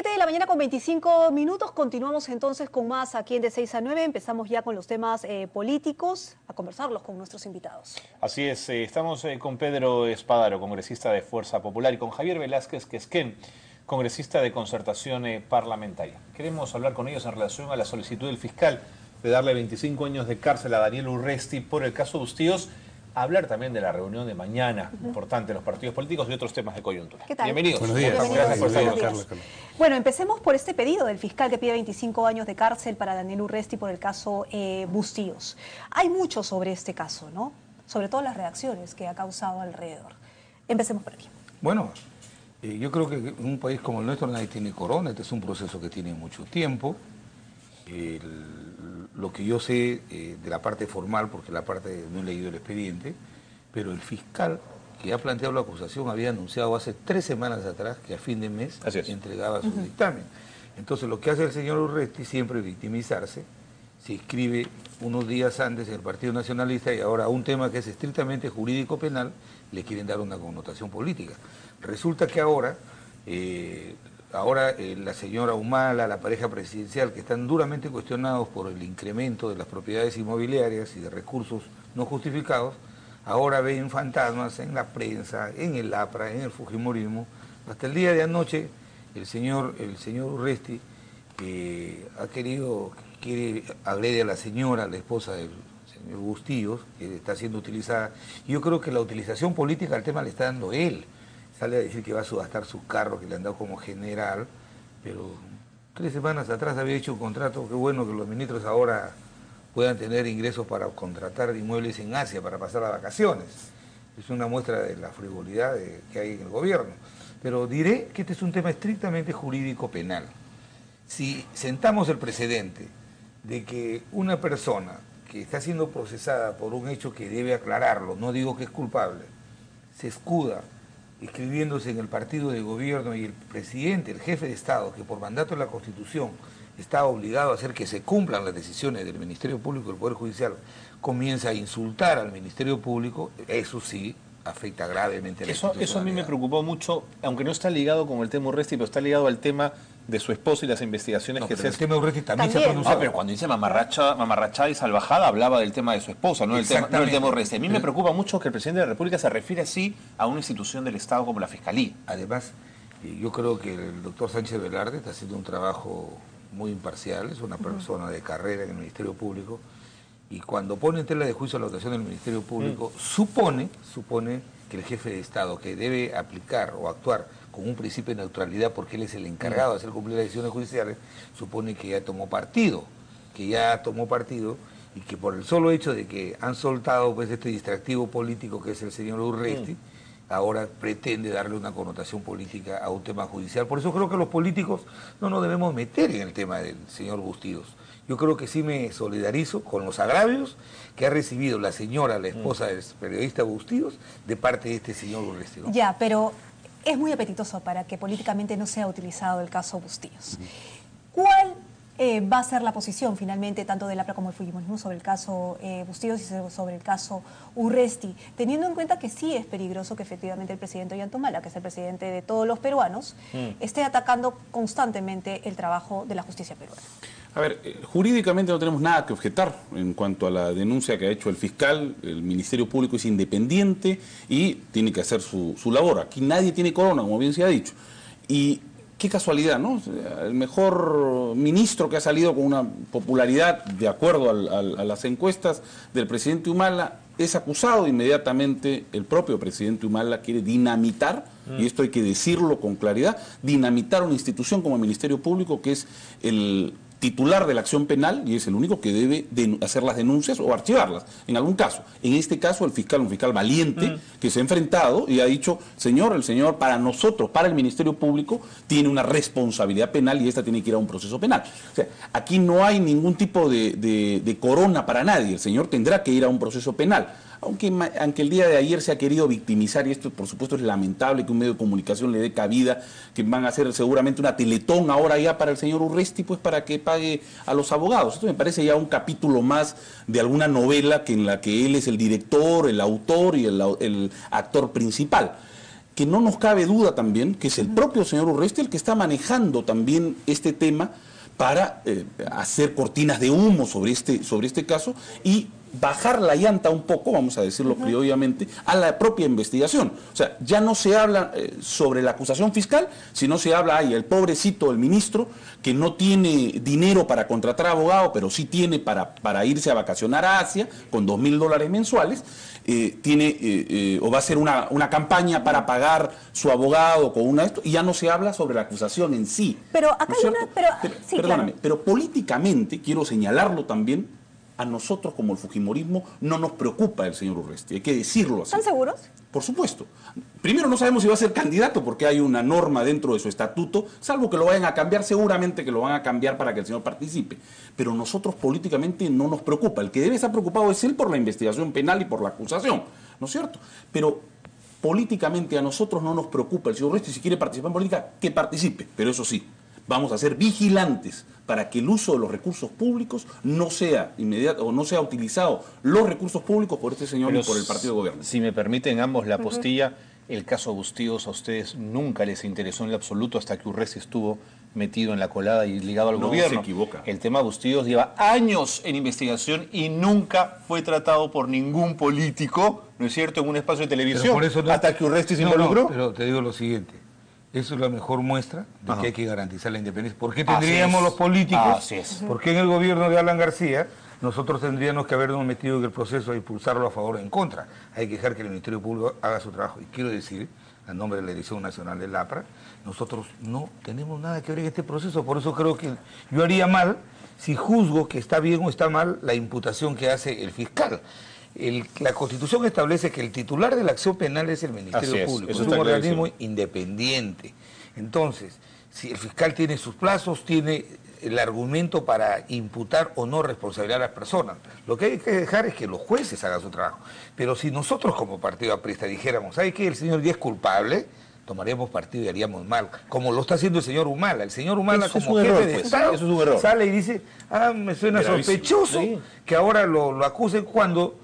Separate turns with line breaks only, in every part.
7 de la mañana con 25 minutos, continuamos entonces con más aquí en De 6 a 9, empezamos ya con los temas políticos, a conversarlos con nuestros invitados.
Así es, estamos con Pedro Espadaro, congresista de Fuerza Popular, y con Javier Velázquez Quesquén, congresista de Concertación Parlamentaria. Queremos hablar con ellos en relación a la solicitud del fiscal de darle 25 años de cárcel a Daniel Urresti por el caso Bustíos, hablar también de la reunión de mañana, importante de los partidos políticos y otros temas de coyuntura.
¿Qué tal?
Bienvenidos.
Buenos días.
Gracias por estar con
nosotros. Bueno, empecemos por este pedido del fiscal que pide 25 años de cárcel para Daniel Urresti por el caso Bustíos. Hay mucho sobre este caso, ¿no? Sobre todo las reacciones que ha causado alrededor. Empecemos por aquí.
Bueno, yo creo que en un país como el nuestro nadie tiene corona. Este es un proceso que tiene mucho tiempo. Lo que yo sé de la parte formal, porque la parte no he leído el expediente, pero el fiscal que ha planteado la acusación había anunciado hace 3 semanas atrás que a fin de mes entregaba su dictamen. Entonces lo que hace el señor Urresti siempre es victimizarse, se inscribe unos días antes en el Partido Nacionalista y ahora a un tema que es estrictamente jurídico-penal le quieren dar una connotación política. Resulta que ahora la señora Humala, la pareja presidencial, que están duramente cuestionados por el incremento de las propiedades inmobiliarias y de recursos no justificados, ahora ven fantasmas en la prensa, en el APRA, en el fujimorismo. Hasta el día de anoche, el señor Urresti quiere agrede a la señora, la esposa del señor Bustíos, que está siendo utilizada. Yo creo que la utilización política al tema le está dando él. Sale a decir que va a subastar su carro que le han dado como general, pero 3 semanas atrás había hecho un contrato. Qué bueno que los ministros ahora puedan tener ingresos para contratar inmuebles en Asia para pasar las vacaciones. Es una muestra de la frivolidad que hay en el gobierno. Pero diré que este es un tema estrictamente jurídico-penal. Si sentamos el precedente de que una persona que está siendo procesada por un hecho que debe aclararlo, no digo que es culpable, se escuda escribiéndose en el partido de gobierno y el presidente, el jefe de Estado, que por mandato de la Constitución está obligado a hacer que se cumplan las decisiones del Ministerio Público y del Poder Judicial, comienza a insultar al Ministerio Público, eso sí afecta gravemente a la institucionalidad.
Eso a mí me preocupó mucho, aunque no está ligado con el tema Urresti, pero está ligado al tema de su esposo y las investigaciones que se hacen.
El tema Urresti también se ha pronunciado.
No, pero cuando dice mamarrachada y salvajada hablaba del tema de su esposa, no del tema Urresti. A mí me preocupa mucho que el presidente de la República se refiere así a una institución del Estado como la Fiscalía.
Además, yo creo que el doctor Sánchez Velarde está haciendo un trabajo muy imparcial, es una persona de carrera en el Ministerio Público, y cuando pone en tela de juicio la dotación del Ministerio Público, supone que el jefe de Estado, que debe aplicar o actuar con un principio de neutralidad porque él es el encargado de hacer cumplir las decisiones judiciales, supone que ya tomó partido, y que por el solo hecho de que han soltado pues este distractivo político que es el señor Urresti, ahora pretende darle una connotación política a un tema judicial. Por eso creo que los políticos no nos debemos meter en el tema del señor Bustíos. Yo creo que sí me solidarizo con los agravios que ha recibido la señora, la esposa del periodista Bustíos, de parte de este señor Urresti, ¿no?
Ya, pero es muy apetitoso para que políticamente no sea utilizado el caso Bustíos. ¿Cuál va a ser la posición finalmente tanto del APRA como del fujimorismo sobre el caso Bustíos y sobre el caso Urresti, teniendo en cuenta que sí es peligroso que efectivamente el presidente Ollanta, que es el presidente de todos los peruanos, esté atacando constantemente el trabajo de la justicia peruana?
A ver, jurídicamente no tenemos nada que objetar en cuanto a la denuncia que ha hecho el fiscal. El Ministerio Público es independiente y tiene que hacer su labor. Aquí nadie tiene corona, como bien se ha dicho. Y qué casualidad, ¿no? El mejor ministro que ha salido con una popularidad de acuerdo a las encuestas del presidente Humala es acusado. Inmediatamente el propio presidente Humala quiere dinamitar, y esto hay que decirlo con claridad, dinamitar una institución como el Ministerio Público, que es el titular de la acción penal y es el único que debe hacer las denuncias o archivarlas, en algún caso. En este caso, el fiscal, un fiscal valiente, que se ha enfrentado y ha dicho, el señor, para nosotros, para el Ministerio Público, tiene una responsabilidad penal y esta tiene que ir a un proceso penal. O sea, aquí no hay ningún tipo de corona para nadie, el señor tendrá que ir a un proceso penal. Aunque el día de ayer se ha querido victimizar, y esto por supuesto es lamentable que un medio de comunicación le dé cabida, que van a hacer seguramente una teletón ahora ya para el señor Urresti, pues para que pague a los abogados. Esto me parece ya un capítulo más de alguna novela en la que él es el director, el autor y el actor principal. que no nos cabe duda también que es el propio señor Urresti el que está manejando también este tema para hacer cortinas de humo sobre este caso y bajar la llanta un poco, vamos a decirlo criollamente, a la propia investigación. O sea, ya no se habla sobre la acusación fiscal, sino se habla, ay, el pobrecito, el ministro, que no tiene dinero para contratar abogado, pero sí tiene para irse a vacacionar a Asia con $2.000 mensuales, o va a hacer una campaña para pagar su abogado con y ya no se habla sobre la acusación en sí.
Pero acá
¿no es
hay una...
cierto?
sí,
Perdóname,
claro.
pero políticamente, quiero señalarlo también, a nosotros como el fujimorismo no nos preocupa el señor Urresti, hay que decirlo así.
¿Están seguros?
Por supuesto. Primero, no sabemos si va a ser candidato porque hay una norma dentro de su estatuto, salvo que lo vayan a cambiar, seguramente que lo van a cambiar para que el señor participe. Pero nosotros políticamente no nos preocupa. El que debe estar preocupado es él por la investigación penal y por la acusación, ¿no es cierto? Pero políticamente a nosotros no nos preocupa el señor Urresti. Si quiere participar en política, que participe. Pero eso sí, vamos a ser vigilantes para que el uso de los recursos públicos no sea inmediato o no sea utilizado los recursos públicos por este señor y por el partido de gobierno.
Si me permiten ambos la postilla, el caso Bustíos a ustedes nunca les interesó en lo absoluto hasta que Urresti estuvo metido en la colada y ligado al gobierno.
Se equivoca.
El tema Bustíos lleva años en investigación y nunca fue tratado por ningún político, ¿no es cierto?, en un espacio de televisión,
Por eso
hasta que Urresti se involucró.
Pero te digo lo siguiente. Eso es la mejor muestra de que hay que garantizar la independencia. ¿Por qué
Así
tendríamos
es.
los políticos?
Así es.
¿Por qué en el gobierno de Alan García nosotros tendríamos que habernos metido en el proceso de impulsarlo a favor o en contra? Hay que dejar que el Ministerio Público haga su trabajo. Y quiero decir, a nombre de la Dirección Nacional del APRA, nosotros no tenemos nada que ver en este proceso. Por eso creo que yo haría mal si juzgo que está bien o está mal la imputación que hace el fiscal. La Constitución establece que el titular de la acción penal es el Ministerio Público, es un organismo independiente. Entonces, si el fiscal tiene sus plazos, tiene el argumento para imputar o no responsabilidad a las personas. Lo que hay que dejar es que los jueces hagan su trabajo. Pero si nosotros como partido aprista dijéramos, ¿sabe qué? El señor Díaz es culpable, tomaríamos partido y haríamos mal, como lo está haciendo el señor Humala. El señor Humala, como jefe de Estado, sale y dice, me suena sospechoso que ahora lo acusen cuando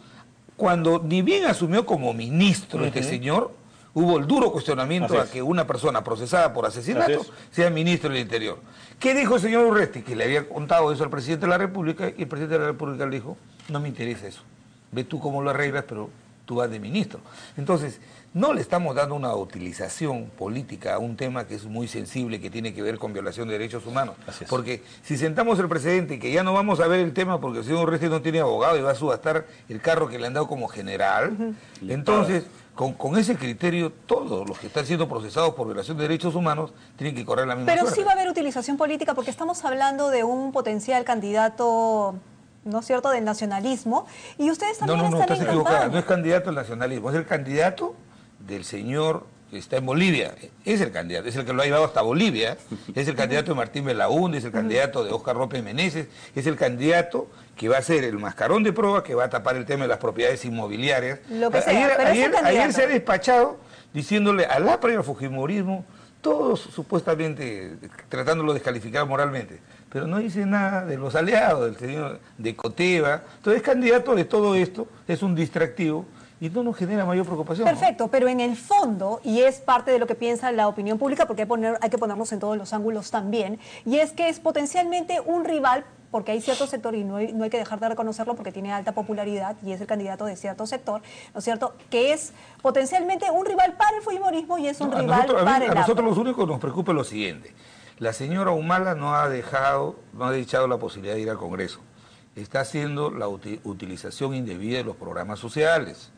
ni bien asumió como ministro este señor, hubo el duro cuestionamiento a que una persona procesada por asesinato sea ministro del Interior. ¿Qué dijo el señor Urresti? Que le había contado eso al presidente de la República, y el presidente de la República le dijo, no me interesa eso, ve tú cómo lo arreglas, pero tú vas de ministro. Entonces, no le estamos dando una utilización política a un tema que es muy sensible, que tiene que ver con violación de derechos humanos. Porque si sentamos el precedente y que ya no vamos a ver el tema porque el señor Urresti no tiene abogado y va a subastar el carro que le han dado como general, entonces, con ese criterio, todos los que están siendo procesados por violación de derechos humanos tienen que correr la misma
Pero
suerte.
sí va a haber utilización política porque estamos hablando de un potencial candidato, ¿no es cierto?, del nacionalismo, y ustedes también están
estás
en
equivocada,
campaña.
no es candidato al nacionalismo, es el candidato del señor que está en Bolivia, es el candidato, es el que lo ha llevado hasta Bolivia, es el candidato de Martín Belaúnde, es el candidato de Óscar López Meneses, es el candidato que va a ser el mascarón de prueba, que va a tapar el tema de las propiedades inmobiliarias.
Lo que sea, pero es el candidato.
Ayer se ha despachado diciéndole al APRA y al fujimorismo, todos supuestamente tratándolo de descalificar moralmente, pero no dice nada de los aliados, del señor de Coteva. Entonces es candidato de todo esto, es un distractivo, y no nos genera mayor preocupación.
Perfecto, ¿no? Pero en el fondo, y es parte de lo que piensa la opinión pública, porque hay que ponernos en todos los ángulos también, y es que es potencialmente un rival, porque hay cierto sector, y no hay que dejar de reconocerlo porque tiene alta popularidad, y es el candidato de cierto sector, ¿no es cierto?, que es potencialmente un rival para el fujimorismo y es un rival para el
A nosotros
APRA.
los únicos nos preocupa lo siguiente. La señora Humala no ha echado la posibilidad de ir al Congreso. Está haciendo la utilización indebida de los programas sociales.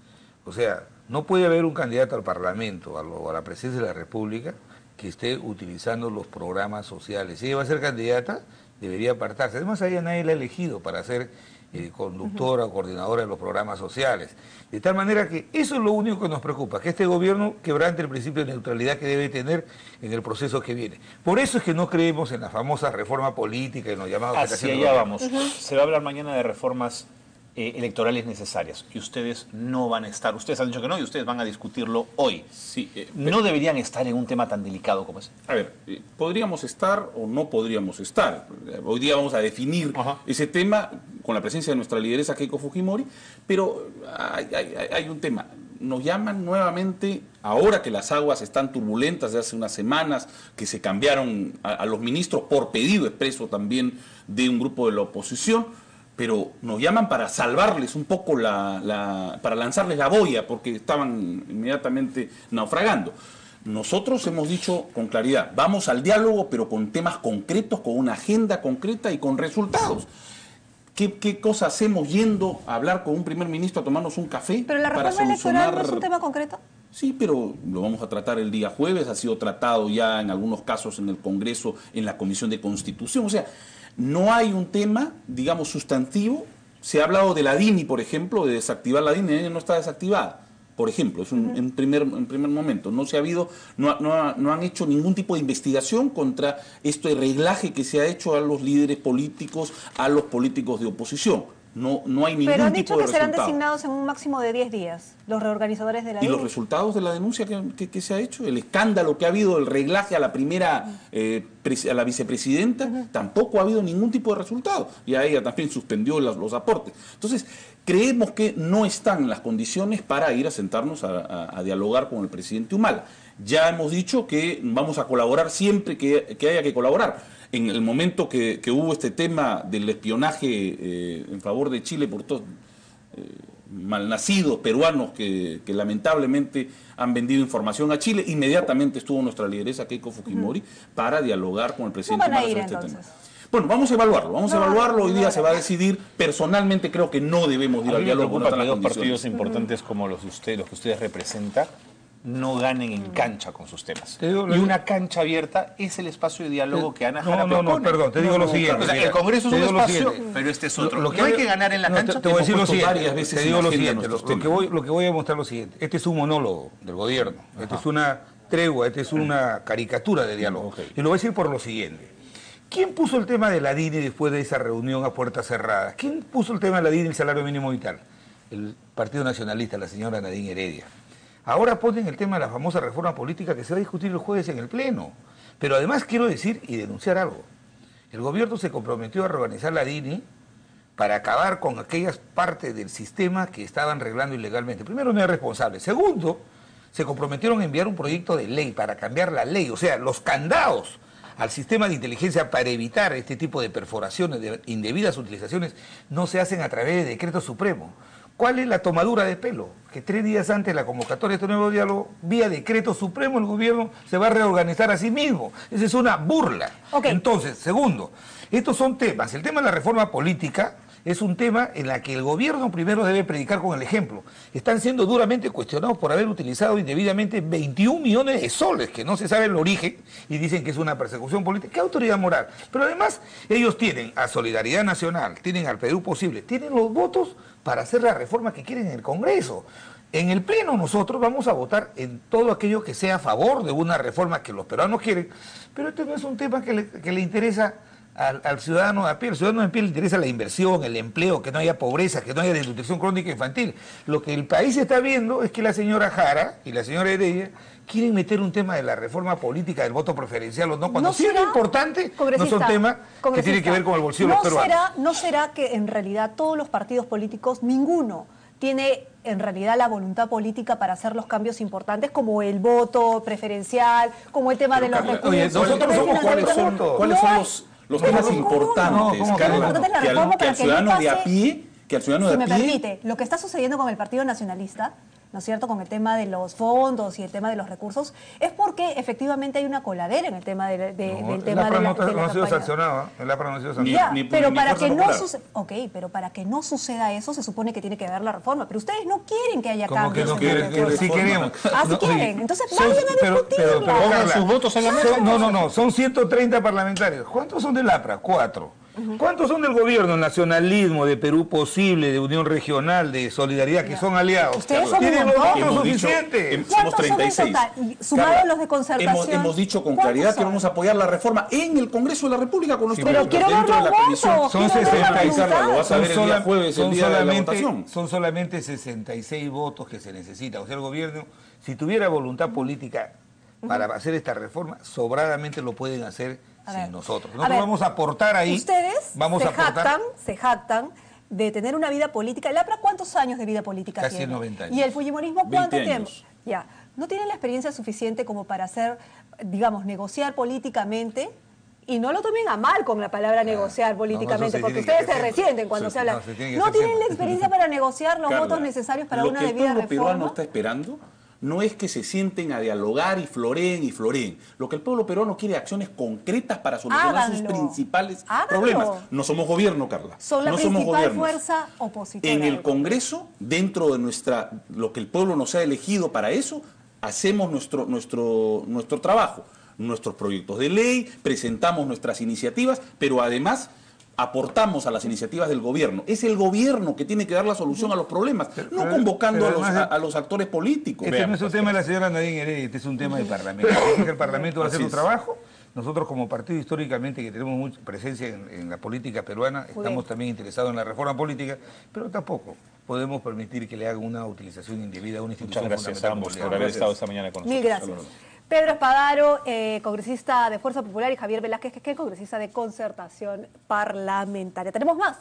O sea, no puede haber un candidato al Parlamento, a la presidencia de la República, que esté utilizando los programas sociales. Si ella va a ser candidata, debería apartarse. Además, a ella nadie la ha elegido para ser conductora o coordinadora de los programas sociales. De tal manera que eso es lo único que nos preocupa, que este gobierno quebrante el principio de neutralidad que debe tener en el proceso que viene. Por eso es que no creemos en la famosa reforma política, en los llamados...
Hacia allá vamos. Se va a hablar mañana de reformas electorales necesarias y ustedes no van a estar, ustedes han dicho que no y ustedes van a discutirlo hoy.
Sí,
no deberían estar en un tema tan delicado como ese.
A ver, podríamos estar o no podríamos estar. Hoy día vamos a definir ese tema con la presencia de nuestra lideresa Keiko Fujimori, pero hay un tema. Nos llaman nuevamente ahora que las aguas están turbulentas de hace unas semanas, que se cambiaron a los ministros por pedido expreso también de un grupo de la oposición, pero nos llaman para salvarles un poco para lanzarles la boya, porque estaban inmediatamente naufragando. Nosotros hemos dicho con claridad, vamos al diálogo, pero con temas concretos, con una agenda concreta y con resultados. ¿Qué cosa hacemos yendo a hablar con un primer ministro, a tomarnos un café?
¿Pero la
para
reforma
solucionar...
electoral no es un tema concreto?
Sí, pero lo vamos a tratar el día jueves, ha sido tratado ya en algunos casos en el Congreso, en la Comisión de Constitución. O sea, no hay un tema, digamos, sustantivo. Se ha hablado de la DINI, por ejemplo, de desactivar la DINI, no está desactivada. Por ejemplo, es en primer momento. No han hecho ningún tipo de investigación contra este reglaje que se ha hecho a los líderes políticos, a los políticos de oposición. No hay ningún tipo de resultado.
Pero han dicho que serán designados en un máximo de 10 días, los reorganizadores de la
¿Y los resultados de la denuncia que se ha hecho? El escándalo que ha habido, el reglaje a la primera, a la vicepresidenta, tampoco ha habido ningún tipo de resultado. Y a ella también suspendió los aportes. Entonces, creemos que no están las condiciones para ir a sentarnos a dialogar con el presidente Humala. Ya hemos dicho que vamos a colaborar siempre que haya que colaborar. En el momento que hubo este tema del espionaje en favor de Chile por todos malnacidos peruanos que lamentablemente han vendido información a Chile, inmediatamente estuvo nuestra lideresa Keiko Fujimori para dialogar con el presidente
¿Cómo van a ir,
sobre este
entonces?
tema. Bueno, vamos a evaluarlo, hoy día se va a decidir. Personalmente creo que no debemos ir al diálogo con
que
otras
dos
condiciones.
partidos importantes como los que ustedes representan no ganen en cancha con sus temas. Y una cancha abierta es el espacio de diálogo que Ana Jara propone.
No, perdón, te digo lo siguiente.
O sea, el Congreso es un espacio, pero este es otro.
Lo que
no hay que ganar en la cancha.
Te voy a decir lo siguiente.
varias veces
Te digo
en
lo
agenda
siguiente.
nuestros
Lo que voy a mostrar lo siguiente. Este es un monólogo del gobierno. Este es una tregua, este es una caricatura de diálogo.
Okay.
Y lo voy a decir por lo siguiente. ¿Quién puso el tema de la DINI después de esa reunión a puertas cerradas? ¿Quién puso el tema de la DINI y el salario mínimo vital? El Partido Nacionalista, la señora Nadine Heredia. Ahora ponen el tema de la famosa reforma política que se va a discutir el jueves en el Pleno. Pero además quiero decir y denunciar algo. El gobierno se comprometió a reorganizar la DINI para acabar con aquellas partes del sistema que estaban arreglando ilegalmente. Primero, no es responsable. Segundo, se comprometieron a enviar un proyecto de ley para cambiar la ley, o sea, los candados al sistema de inteligencia para evitar este tipo de perforaciones, de indebidas utilizaciones, no se hacen a través de decreto supremo. ¿Cuál es la tomadura de pelo? Que 3 días antes de la convocatoria de este nuevo diálogo, vía decreto supremo, el gobierno se va a reorganizar a sí mismo. Esa es una burla.
Okay.
Entonces, segundo, estos son temas. El tema de la reforma política es un tema en la que el gobierno primero debe predicar con el ejemplo. Están siendo duramente cuestionados por haber utilizado indebidamente 21 millones de soles, que no se sabe el origen, y dicen que es una persecución política. ¿Qué autoridad moral? Pero además, ellos tienen a Solidaridad Nacional, tienen al Perú Posible, tienen los votos para hacer la reforma que quieren en el Congreso. En el Pleno nosotros vamos a votar en todo aquello que sea a favor de una reforma que los peruanos quieren, pero este no es un tema que le interesa al ciudadano de a pie. Al ciudadano de a pie le interesa la inversión, el empleo, que no haya pobreza, que no haya desnutrición crónica infantil. Lo que el país está viendo es que la señora Jara y la señora Heredia quieren meter un tema de la reforma política del voto preferencial o no, cuando sí es importante, no son temas que tienen que ver con el bolsillo de los peruanos.
¿No será que en realidad todos los partidos políticos, ninguno tiene en realidad la voluntad política para hacer los cambios importantes, como el voto preferencial, como el tema de los recursos?
Oye, nosotros somos
¿Cuáles son los temas importantes, Carla, que al ciudadano de a pie,
si me permite, lo que está sucediendo con el Partido Nacionalista, ¿no es cierto?, con el tema de los fondos y el tema de los recursos, es porque efectivamente hay una coladera en el tema del tema de la campaña. Pero para que no suceda, pero para que no suceda eso, se supone que tiene que haber la reforma. Pero ustedes no quieren que haya cambios.
¿Cómo que no quieren? Sí queremos.
Ah, sí quieren. Entonces vayan a discutirla.
Pongan sus votos en la mesa.
No, son 130 parlamentarios. ¿Cuántos son del APRA? 4. ¿Cuántos son del gobierno? Nacionalismo, de Perú Posible, de Unión Regional, de Solidaridad, que son aliados.
Ustedes son
tienen los votos suficientes.
Somos 36.
Sumados los de concertación.
Hemos dicho con claridad que vamos a apoyar la reforma en el Congreso de la República con nuestros
pero quiero ver los votos.
Son 66.
Lo vas a ver el día jueves, el día de la votación.
Son solamente 66 votos que se necesitan. O sea, el gobierno, si tuviera voluntad política para hacer esta reforma, sobradamente lo pueden hacer sin nosotros. Nosotros vamos a aportar ahí.
Ustedes se jactan de tener una vida política. ¿El APRA cuántos años de vida política
tiene?
Casi
90 años.
¿Y el fujimorismo cuánto tiempo? Ya. no tienen la experiencia suficiente como para hacer, digamos, negociar políticamente. Y no lo tomen a mal con la palabra negociar políticamente,
no,
porque ustedes se resienten cuando se habla. No tienen la experiencia para negociar los votos necesarios para una debida reforma.
Lo que el pueblo peruano está esperando no es que se sienten a dialogar y floreen y floreen. Lo que el pueblo peruano quiere es acciones concretas para solucionar sus principales problemas. No somos gobierno, Carla.
Son la principal fuerza opositora.
En el Congreso, dentro de lo que el pueblo nos ha elegido para eso, hacemos nuestro trabajo. Nuestros proyectos de ley, presentamos nuestras iniciativas, pero además aportamos a las iniciativas del gobierno. Es el gobierno que tiene que dar la solución a los problemas, no convocando a los actores políticos.
Este no es un tema de la señora Nadine Heredia, este es un tema del Parlamento. El Parlamento va a hacer su trabajo. Nosotros como partido históricamente que tenemos mucha presencia en la política peruana, estamos también interesados en la reforma política, pero tampoco podemos permitir que le hagan una utilización indebida a una institución fundamental.
Muchas gracias por haber estado esta mañana con nosotros.
Mil gracias. Pedro Espadaro, congresista de Fuerza Popular, y Javier Velázquez, que es congresista de Concertación Parlamentaria. Tenemos más.